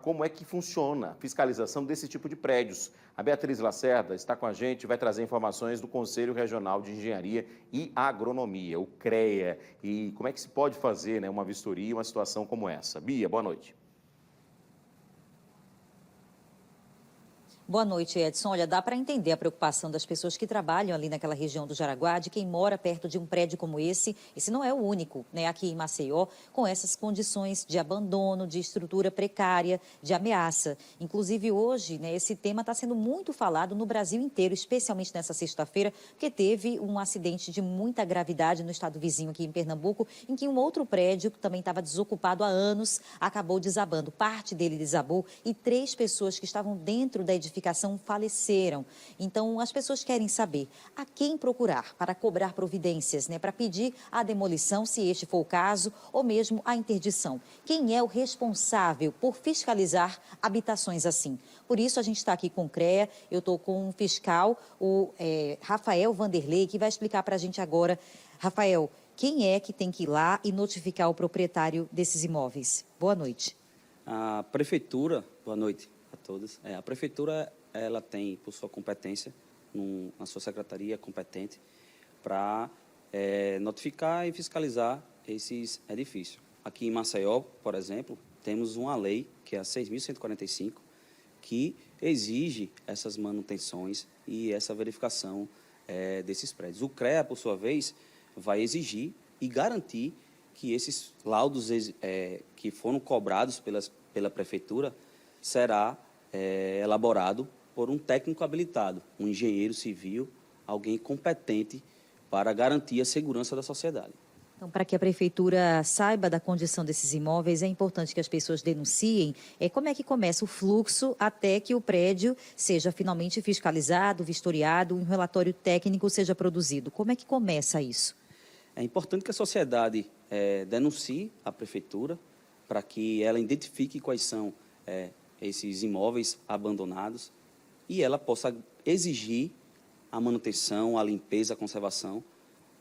como é que funciona a fiscalização desse tipo de prédios. A Beatriz Lacerda está com a gente e vai trazer informações do Conselho Regional de Engenharia e Agronomia, o CREA, e como é que se pode fazer, né, uma vistoria em uma situação como essa. Bia, boa noite. Boa noite, Edson. Olha, dá para entender a preocupação das pessoas que trabalham ali naquela região do Jaraguá, de quem mora perto de um prédio como esse. Esse não é o único, né, aqui em Maceió, com essas condições de abandono, de estrutura precária, de ameaça. Inclusive, hoje, né, esse tema está sendo muito falado no Brasil inteiro, especialmente nessa sexta-feira, porque teve um acidente de muita gravidade no estado vizinho aqui em Pernambuco, em que um outro prédio, que também estava desocupado há anos, acabou desabando. Parte dele desabou e 3 pessoas que estavam dentro da edificação faleceram. Então, as pessoas querem saber a quem procurar para cobrar providências, né, para pedir a demolição, se este for o caso, ou mesmo a interdição. Quem é o responsável por fiscalizar habitações assim? Por isso, a gente está aqui com o CREA, eu estou com um fiscal, o Rafael Vanderlei, que vai explicar para a gente agora. Rafael, quem é que tem que ir lá e notificar o proprietário desses imóveis? Boa noite. A prefeitura, boa noite a todos. A prefeitura, ela tem, por sua competência, na sua secretaria competente, para notificar e fiscalizar esses edifícios. Aqui em Maceió, por exemplo, temos uma lei, que é a 6.145, que exige essas manutenções e essa verificação desses prédios. O CREA, por sua vez, vai exigir e garantir que esses laudos que foram cobrados pela prefeitura será elaborado por um técnico habilitado, um engenheiro civil, alguém competente para garantir a segurança da sociedade. Então, para que a prefeitura saiba da condição desses imóveis, é importante que as pessoas denunciem. Como é que começa o fluxo até que o prédio seja finalmente fiscalizado, vistoriado, um relatório técnico seja produzido? Como é que começa isso? É importante que a sociedade denuncie a prefeitura para que ela identifique quais são esses imóveis abandonados e ela possa exigir a manutenção, a limpeza, a conservação,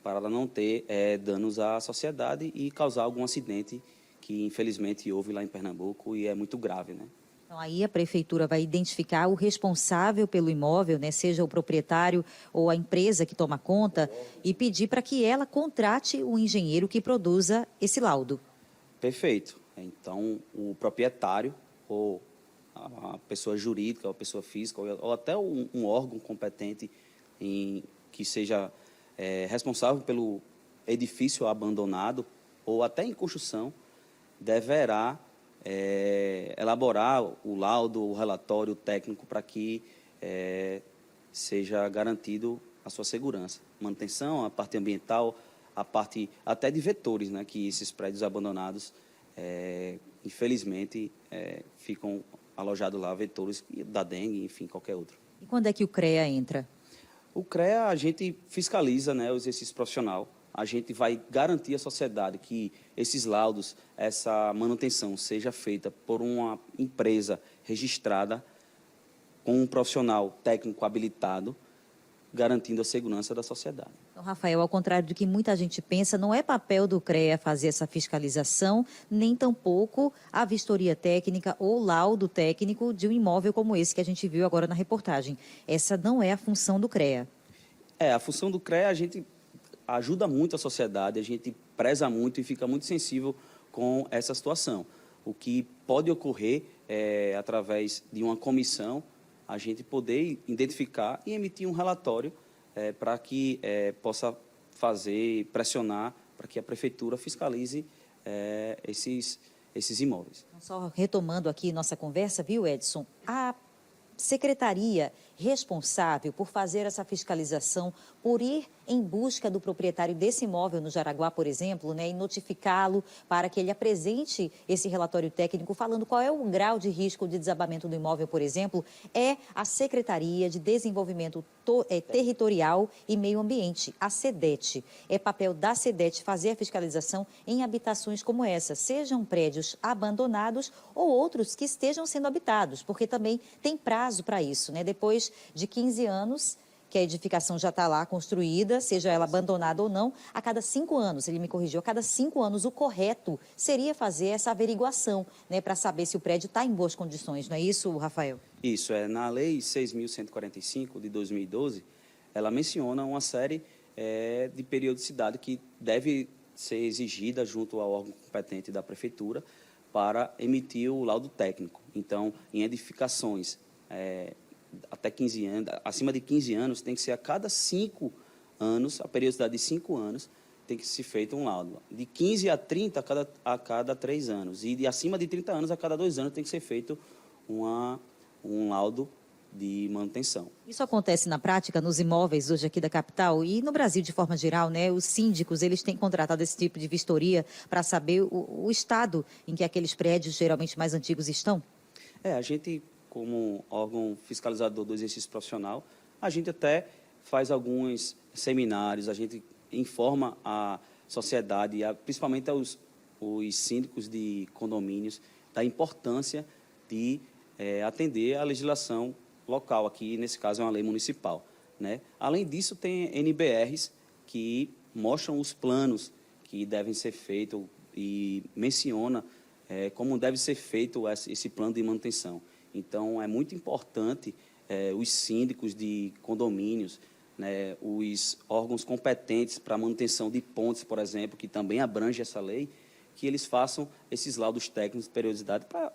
para ela não ter danos à sociedade e causar algum acidente que, infelizmente, houve lá em Pernambuco e é muito grave, né? Então, aí a prefeitura vai identificar o responsável pelo imóvel, né, seja o proprietário ou a empresa que toma conta, e pedir para que ela contrate o engenheiro que produza esse laudo. Perfeito. Então, o proprietário ou a pessoa jurídica, ou a pessoa física, ou até um órgão competente que seja responsável pelo edifício abandonado ou até em construção, deverá elaborar o laudo, o relatório técnico para que seja garantido a sua segurança. Manutenção, a parte ambiental, a parte até de vetores, né, que esses prédios abandonados, infelizmente, ficam alojados lá, vetores da dengue, enfim, qualquer outro. E quando é que o CREA entra? O CREA, a gente fiscaliza, né, o exercício profissional, a gente vai garantir à sociedade que esses laudos, essa manutenção seja feita por uma empresa registrada com um profissional técnico habilitado, garantindo a segurança da sociedade. Então, Rafael, ao contrário do que muita gente pensa, não é papel do CREA fazer essa fiscalização, nem tampouco a vistoria técnica ou laudo técnico de um imóvel como esse que a gente viu agora na reportagem. Essa não é a função do CREA. A função do CREA, a gente ajuda muito a sociedade, a gente preza muito e fica muito sensível com essa situação. O que pode ocorrer através de uma comissão, a gente poder identificar e emitir um relatório para que possa fazer, pressionar para que a prefeitura fiscalize esses imóveis. Então, só retomando aqui nossa conversa, viu, Edson? A secretaria responsável por fazer essa fiscalização, por ir em busca do proprietário desse imóvel no Jaraguá, por exemplo, né, e notificá-lo para que ele apresente esse relatório técnico falando qual é o grau de risco de desabamento do imóvel, por exemplo, é a Secretaria de Desenvolvimento Territorial e Meio Ambiente, a SEDET. É papel da SEDET fazer a fiscalização em habitações como essa, sejam prédios abandonados ou outros que estejam sendo habitados, porque também tem prazo para isso, né? Depois de 15 anos, que a edificação já está lá construída, seja ela abandonada ou não, a cada 5 anos, ele me corrigiu, a cada 5 anos o correto seria fazer essa averiguação, né, para saber se o prédio está em boas condições, não é isso, Rafael? Isso, na Lei 6.145, de 2012, ela menciona uma série de periodicidade que deve ser exigida junto ao órgão competente da Prefeitura para emitir o laudo técnico. Então, em edificações até 15 anos, acima de 15 anos, tem que ser a cada 5 anos, a periodicidade de 5 anos, tem que ser feito um laudo. De 15 a 30 a cada 3 anos. E de acima de 30 anos, a cada 2 anos, tem que ser feito um laudo de manutenção. Isso acontece na prática nos imóveis hoje aqui da capital e no Brasil de forma geral, né? Os síndicos, eles têm contratado esse tipo de vistoria para saber o estado em que aqueles prédios geralmente mais antigos estão? A gente, como órgão fiscalizador do exercício profissional, a gente até faz alguns seminários, a gente informa a sociedade, principalmente os síndicos de condomínios, da importância de atender à legislação local, aqui nesse caso é uma lei municipal, né? Além disso, tem NBRs que mostram os planos que devem ser feitos e menciona como deve ser feito esse plano de manutenção. Então, é muito importante os síndicos de condomínios, né, os órgãos competentes para a manutenção de pontes, por exemplo, que também abrange essa lei, que eles façam esses laudos técnicos de periodicidade para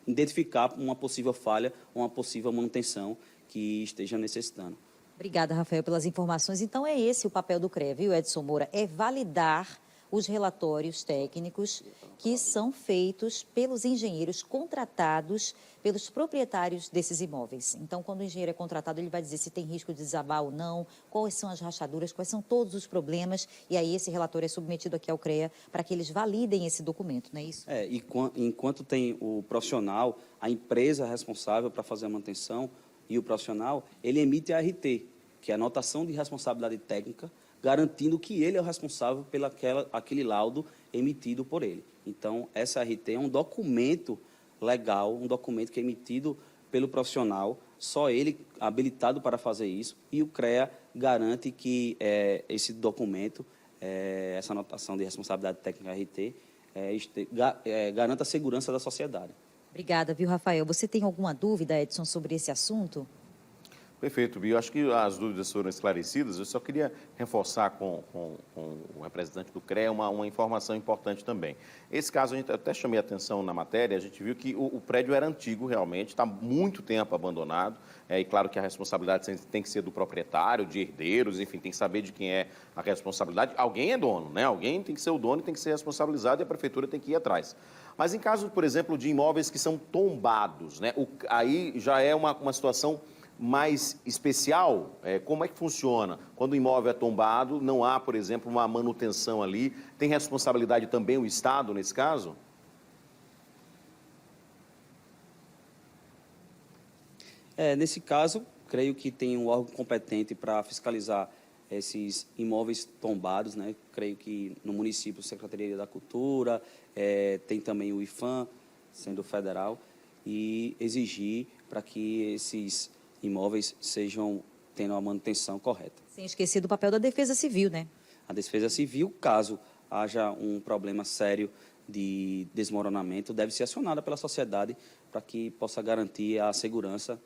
identificar uma possível falha ou uma possível manutenção que esteja necessitando. Obrigada, Rafael, pelas informações. Então, é esse o papel do CREA, viu, Edson Moura? É validar os relatórios técnicos que são feitos pelos engenheiros contratados pelos proprietários desses imóveis. Então, quando o engenheiro é contratado, ele vai dizer se tem risco de desabar ou não, quais são as rachaduras, quais são todos os problemas, e aí esse relatório é submetido aqui ao CREA para que eles validem esse documento, não é isso? E enquanto tem o profissional, a empresa responsável para fazer a manutenção e o profissional, ele emite a RT, que é a anotação de responsabilidade técnica, garantindo que ele é o responsável pelo aquele laudo emitido por ele. Então, essa RT é um documento legal, um documento que é emitido pelo profissional, só ele habilitado para fazer isso, e o CREA garante que esse documento, essa anotação de responsabilidade técnica RT, garanta a segurança da sociedade. Obrigada, viu, Rafael? Você tem alguma dúvida, Edson, sobre esse assunto? Perfeito, Bia. Eu acho que as dúvidas foram esclarecidas. Eu só queria reforçar com o representante do CREA uma informação importante também. Esse caso, a gente até chamei a atenção na matéria, a gente viu que o prédio era antigo realmente, está muito tempo abandonado, e claro que a responsabilidade tem que ser do proprietário, de herdeiros, enfim, tem que saber de quem é a responsabilidade. Alguém é dono, né? Alguém tem que ser o dono e tem que ser responsabilizado e a prefeitura tem que ir atrás. Mas em caso, por exemplo, de imóveis que são tombados, né? Aí já é uma situação mais especial, como é que funciona? Quando o imóvel é tombado, não há, por exemplo, uma manutenção ali, tem responsabilidade também o Estado nesse caso? Nesse caso, creio que tem um órgão competente para fiscalizar esses imóveis tombados, né? Creio que no município, Secretaria da Cultura, tem também o IFAM, sendo federal, e exigir para que esses imóveis sejam tendo a manutenção correta. Sem esquecer do papel da Defesa Civil, né? A Defesa Civil, caso haja um problema sério de desmoronamento, deve ser acionada pela sociedade para que possa garantir a segurança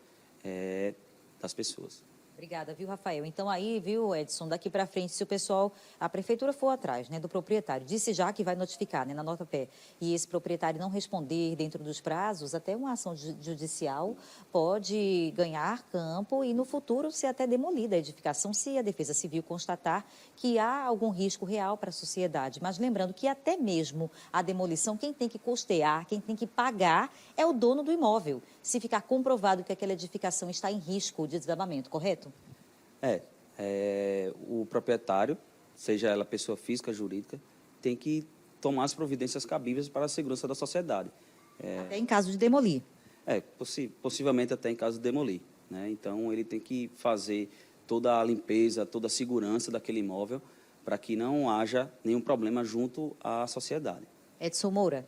das pessoas. Obrigada, viu, Rafael? Então aí, viu, Edson, daqui para frente, se a prefeitura for atrás, né, do proprietário, disse já que vai notificar, né, na nota pé, e esse proprietário não responder dentro dos prazos, até uma ação judicial pode ganhar campo e no futuro ser até demolida a edificação se a Defesa Civil constatar que há algum risco real para a sociedade. Mas lembrando que até mesmo a demolição, quem tem que custear, quem tem que pagar é o dono do imóvel, se ficar comprovado que aquela edificação está em risco de desabamento, correto? O proprietário, seja ela pessoa física, jurídica, tem que tomar as providências cabíveis para a segurança da sociedade. Até em caso de demolir. Possivelmente até em caso de demolir, né? Então, ele tem que fazer toda a limpeza, toda a segurança daquele imóvel para que não haja nenhum problema junto à sociedade. Edson Moura.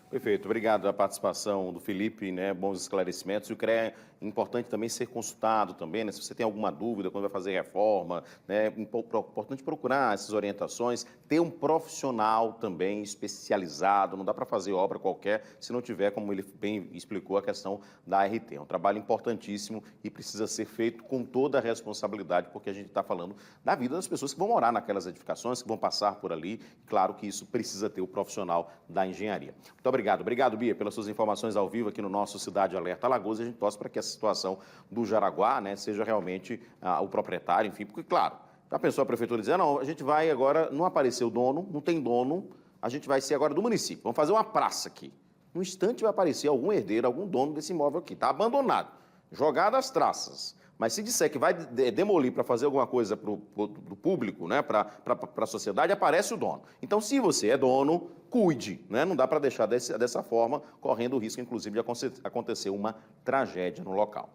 Perfeito, obrigado pela participação do Felipe, né? Bons esclarecimentos. E o CREA é importante também ser consultado também, né? Se você tem alguma dúvida quando vai fazer reforma, né? Importante procurar essas orientações, ter um profissional também especializado, não dá para fazer obra qualquer se não tiver, como ele bem explicou, a questão da ART. É um trabalho importantíssimo e precisa ser feito com toda a responsabilidade, porque a gente está falando da vida das pessoas que vão morar naquelas edificações, que vão passar por ali. Claro que isso precisa ter o profissional da engenharia. Muito obrigado, Bia, pelas suas informações ao vivo aqui no nosso Cidade Alerta Alagoas. A gente torce para que essa situação do Jaraguá, né, seja realmente o proprietário, enfim, porque, claro, já pensou a prefeitura dizer, não, a gente vai agora, não apareceu dono, não tem dono, a gente vai ser agora do município, vamos fazer uma praça aqui. No instante vai aparecer algum herdeiro, algum dono desse imóvel aqui, está abandonado, jogado às traças. Mas se disser que vai demolir para fazer alguma coisa para o público, né, para a sociedade, aparece o dono. Então, se você é dono, cuide, né? Não dá para deixar dessa forma, correndo o risco, inclusive, de acontecer uma tragédia no local.